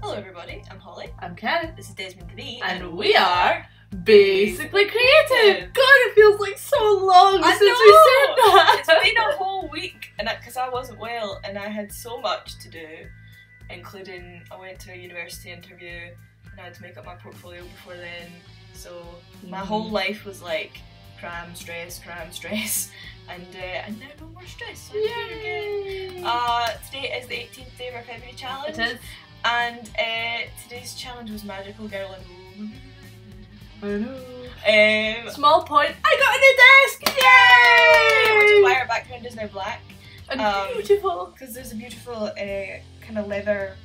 Hello everybody, I'm Holly. I'm Karen. This is Desmond to Be. And we are Basically Creative! God, it feels like so long since we said that! It's been a whole week, and because I wasn't well and I had so much to do, including I went to a university interview and I had to make up my portfolio before then, so my whole life was like cram, stress, and now no more stress. So yay! Today is the 18th day of our February challenge. It is. And today's challenge was Magical Girl and I know. Small point, I got a new desk! Yay! Which is why our background is now black. And beautiful. Because there's a beautiful kind of leather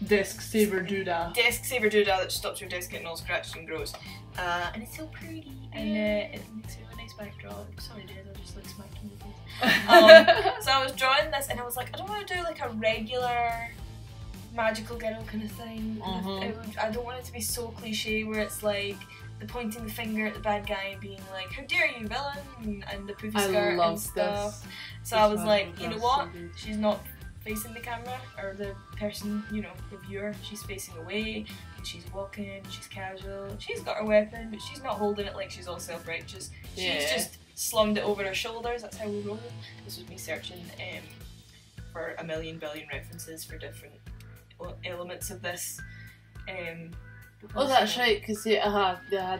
Desk saver doodah. Desk saver doodah that stops your desk getting all scratched and gross. And it's so pretty. And it makes it a nice backdrop. Sorry Des, I just like smacked in the face. So I was drawing this and I was like, I don't want to do like a regular magical girl kind of thing. I don't want it to be so cliche where it's like the pointing the finger at the bad guy and being like, how dare you villain, and the poofy skirt and stuff. So I was like, you know what, she's not facing the camera or the person, you know, the viewer, she's facing away and she's walking, she's casual, she's got her weapon but she's not holding it like she's all self-righteous. She's just slunged it over her shoulders. That's how we roll. This was me searching for a million billion references for different elements of this. Oh, that's right, because they had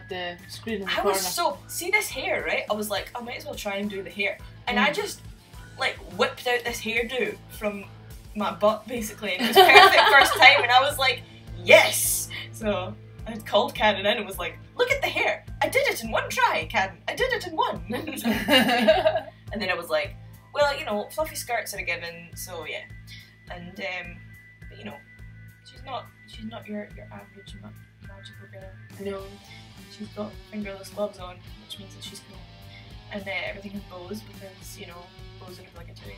the screen in the corner. Was so, see this hair, right? I was like, I might as well try and do the hair. And I just like whipped out this hairdo from my butt basically, and it was perfect first time, and I was like, yes! So I had called Karen in and was like, look at the hair! I did it in one try, Karen! I did it in one! And then I was like, well, you know, fluffy skirts are a given, so yeah. And but you know, she's not your average magical girl. No, she's got fingerless gloves on, which means that she's cool. And everything has bows because, you know, bows are obligatory.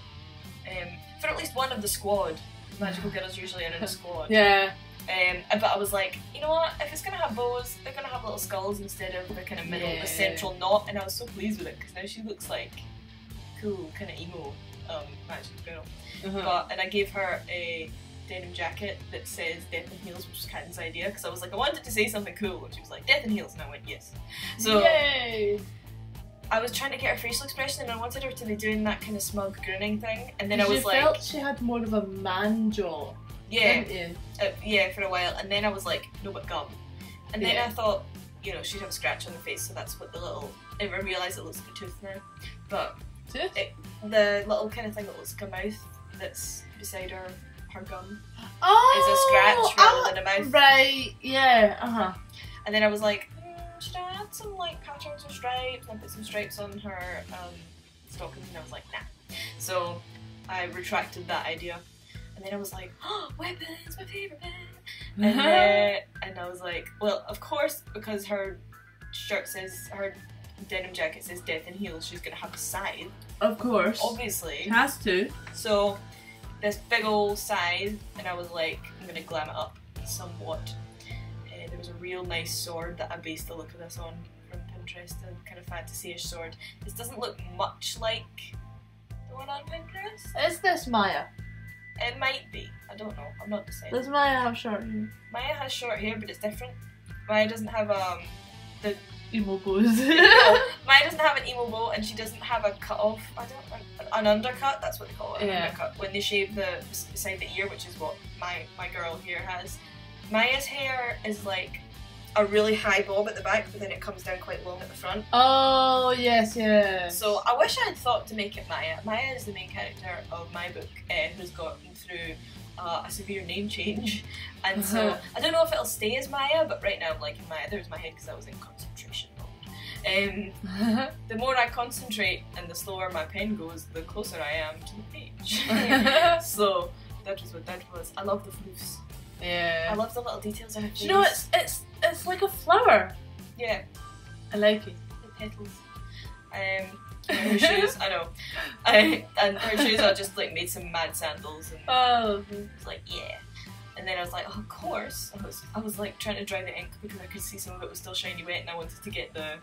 For at least one of the squad, magical girls usually are in a squad. Yeah. But I was like, you know what, if it's going to have bows, they're going to have little skulls instead of the kind of middle, the central knot, and I was so pleased with it because now she looks like cool, kind of emo magical girl. And I gave her a denim jacket that says Death and Heels, which was Karen's idea, because I was like, I wanted to say something cool, and she was like, Death and Heels, and I went, yes. So yay! I was trying to get her facial expression and I wanted her to be doing that kind of smug grinning thing, and then I was like, you felt she had more of a man jaw, yeah, didn't you? Yeah, for a while, and then I was like, no, but gum. And then I thought, you know, she'd have a scratch on the face, so that's what the little, I realised it looks like a tooth now, but tooth? The little kind of thing that looks like a mouth that's beside her gum is a scratch rather than a mouth. Right, yeah, And then I was like, should I add some like patterns or stripes? And I put some stripes on her stockings, and I was like, nah. So I retracted that idea. And then I was like, oh, weapons, my favourite pen. And I was like, well, of course, because her shirt says, her denim jacket says Death and Heels, she's going to have a scythe. Of course. Obviously. She has to. So this big old scythe, and I was like, I'm going to glam it up somewhat. There was a real nice sword that I based the look of this on from Pinterest, a kind of fantasy-ish sword. This doesn't look much like the one on Pinterest. Is this Maya? It might be. I don't know. I'm not deciding. Does Maya have short hair? Maya has short hair, but it's different. Maya doesn't have the emo bows. No, Maya doesn't have an emo bow, and she doesn't have a cut-off. An undercut. That's what they call it. An undercut. When they shave the beside the ear, which is what my girl here has. Maya's hair is like a really high bob at the back, but then it comes down quite long at the front. Oh, yes, yes. So I wish I had thought to make it Maya. Maya is the main character of my book, who's gone through a severe name change. And so I don't know if it'll stay as Maya, but right now I'm liking Maya. There's my head because I was in concentration mode. The more I concentrate and the slower my pen goes, the closer I am to the page. So that was what that was. I love the floofs. Yeah. I love the little details in her face. You know, it's like a flower. Yeah. I like it. The petals. Her shoes, I know. And her shoes, I just like made some mad sandals, and I was like, yeah. And then I was like, oh, of course. I was like trying to dry the ink because I could see some of it was still shiny wet, and I wanted to get the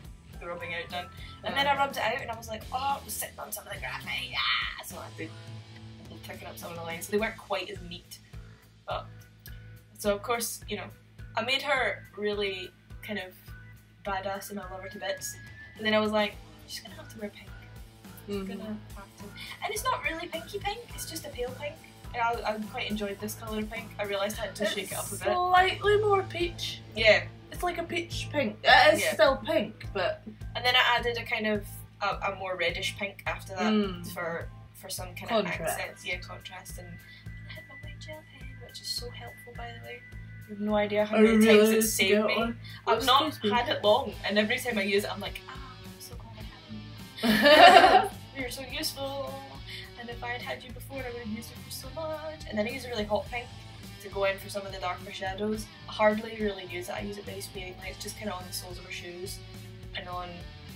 rubbing out done. And then I rubbed it out, and I was like, oh, it was sitting on some of the graphite. So I had to thicken up some of the lines, so they weren't quite as neat. But So of course, you know, I made her really kind of badass and I love her to bits. And then I was like, she's gonna have to wear pink. She's gonna have to. And it's not really pinky pink, it's just a pale pink. And I quite enjoyed this colour of pink. I realised I had to shake it up a bit. Slightly more peach. Yeah. It's like a peach pink. It is still pink, but... And then I added a kind of a more reddish pink after that for some kind of accents. Yeah, contrast. And I had my white gel pen, which is so helpful, by the way. You have no idea how many times it's saved me. I've not had it long, and every time I use it, I'm like, I'm so glad I had you. You're so useful. And if I had you before, I would have used it for so much. And then I use a really hot pink to go in for some of the darker shadows. I hardly really use it. I use it very sparingly. It's just kind of on the soles of her shoes and on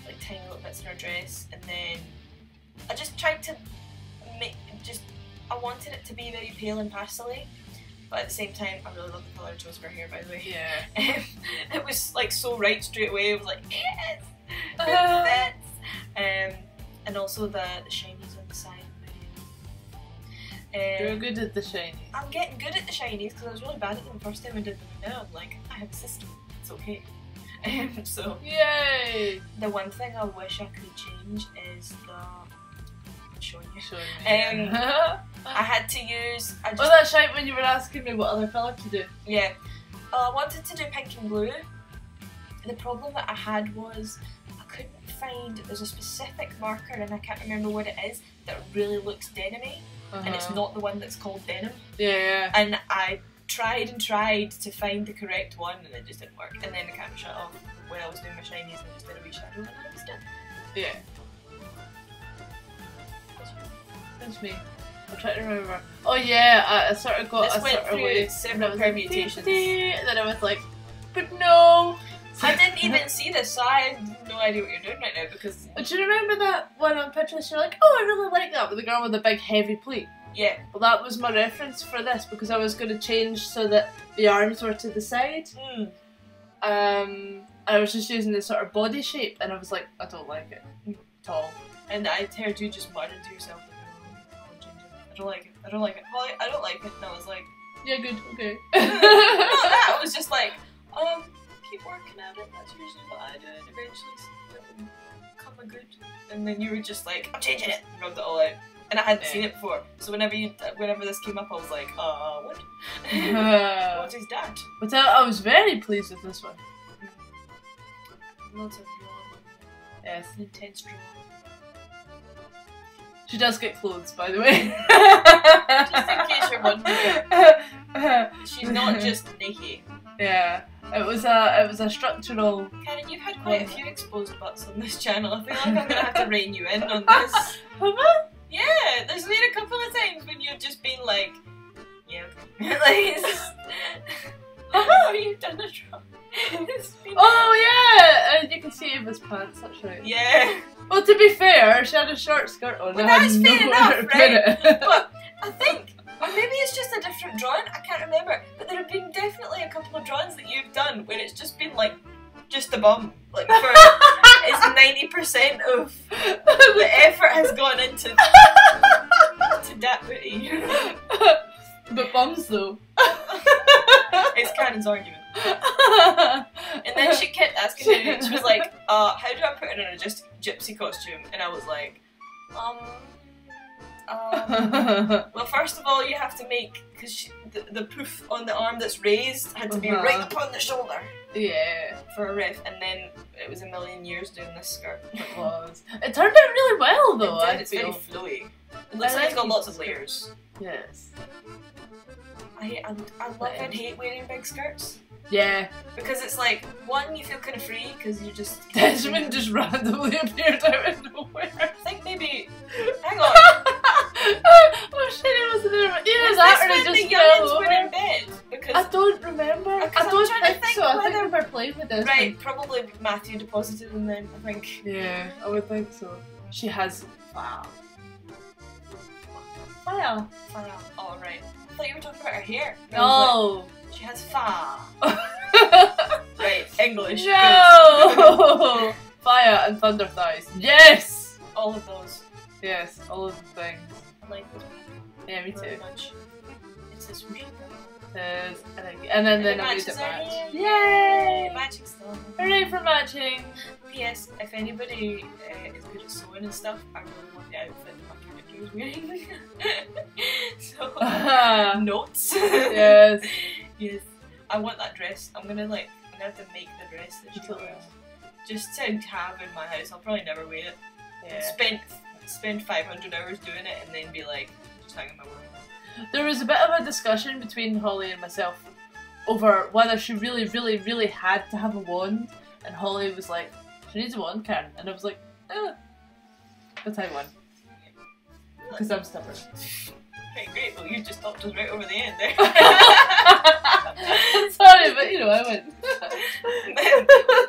like tiny little bits in her dress. And then I just tried to make I wanted it to be very pale and pastel-y. But at the same time, I really love the colour I chose for her hair, by the way. Yeah. It was like so right straight away. It was like, yes! It fits! And also the shinies on the side. You're good at the shinies. I'm getting good at the shinies because I was really bad at them the first time I did them. And now I'm like, I have a system. It's okay. So yay! The one thing I wish I could change is the showing you. I had to use. Oh, that's right. When you were asking me what other colour to do. Yeah. I wanted to do pink and blue. The problem that I had was I couldn't find. There's a specific marker and I can't remember what it is that really looks denim-y. And it's not the one that's called denim. Yeah. And I tried and tried to find the correct one and it just didn't work. And then the camera shut off when I was doing my shinies and I just did a wee shadow and I was done. Yeah. That's me. I'm trying to remember. Oh yeah, I sort of got this went through several permutations. And then I was like, but no. I didn't even see this, so I have no idea what you're doing right now because... Do you remember that one on Pinterest? You're like, oh, I really like that with the girl with the big heavy pleat. Yeah. Well, that was my reference for this because I was going to change so that the arms were to the side. I was just using this sort of body shape and I was like, I don't like it at all. And I heard you just muttering to yourself, I don't like it, I don't like it, well, I don't like it, and I was like... Yeah, good, okay. Not that, I was just like, keep working at it, that's usually what I do, and eventually it will come a good. And then you were just like, I'm changing it, and rubbed it all out. And I hadn't seen it before, so whenever this came up, I was like, what? What is that? But I was very pleased with this one. Lots of drawing. Yes. Intense drawing. She does get clothes, by the way. Just in case you're wondering. She's not just naked. Yeah. It was a structural... Karen, you've had quite a few exposed butts on this channel. I feel like I'm going to have to rein you in on this. Have I? Yeah, there's been a couple of times when you've just been like, yeah, okay. Like, you've done the drop. Oh yeah! You can see Ava's pants, that's right. Yeah. Well, to be fair, she had a short skirt on. Well, that's fair enough, right? But I think, or maybe it's just a different drawing, I can't remember, but there have been definitely a couple of drawings that you've done where it's just been like, just a bum. Like, it's 90% of the effort has gone into that booty. But bums though. It's Karen's argument. And then she kept asking me, she was like, how do I put it in a just gypsy costume? And I was like, well, first of all, you have to make, because the poof on the arm that's raised had to be right up on the shoulder. Yeah. For a riff, and then it was a million years doing this skirt. It was. It turned out really well though, it did, it's very flowy. It looks like it's got lots of layers. Yes. I love and hate wearing big skirts. Yeah. Because it's like, one, you feel kind of free, because you just... Desmond just randomly appeared out of nowhere. I think maybe... Hang on. Oh shit, it wasn't there. Either that or it just fell over. Were in bed? Because I don't remember. I don't think so. I think we were playing with this. Right, probably Matthew deposited in them, I think. Yeah, I would think so. She has... Wow. Fire. Fire. Oh, right. I thought you were talking about her hair. No. Like, she has fa. Right, English. No. Fire and thunder thighs. Yes. All of those. Yes, all of the things. I like those. Yeah, me too. Very much. It's this weird. Yes, and then the we matches did are match. here. Yay! Matching stuff. Hooray for matching! P.S. If anybody is good at sewing and stuff, I really want the outfit that my character is wearing. So, notes. Yes. Yes. I want that dress. I'm gonna have to make the dress that she wears. Just to have in my house. I'll probably never wear it. Yeah. Spend 500 hours doing it and then be like, just hang in my room. There was a bit of a discussion between Holly and myself over whether she really, really, really had to have a wand, and Holly was like, she needs a wand, Karen. And I was like, but I won. Because I'm stubborn. Okay, great. Well, you just stopped us right over the end there. Sorry, but you know, I win.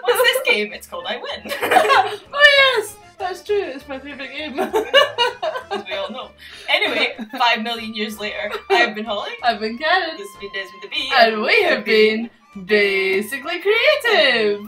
What's this game? It's called I Win. Oh yes! That's true, it's my favourite game. As we all know. Anyway, 5 million years later, I've been Holly. I've been Karen. This has been Desmond the Bee. And we have been Basically Creative.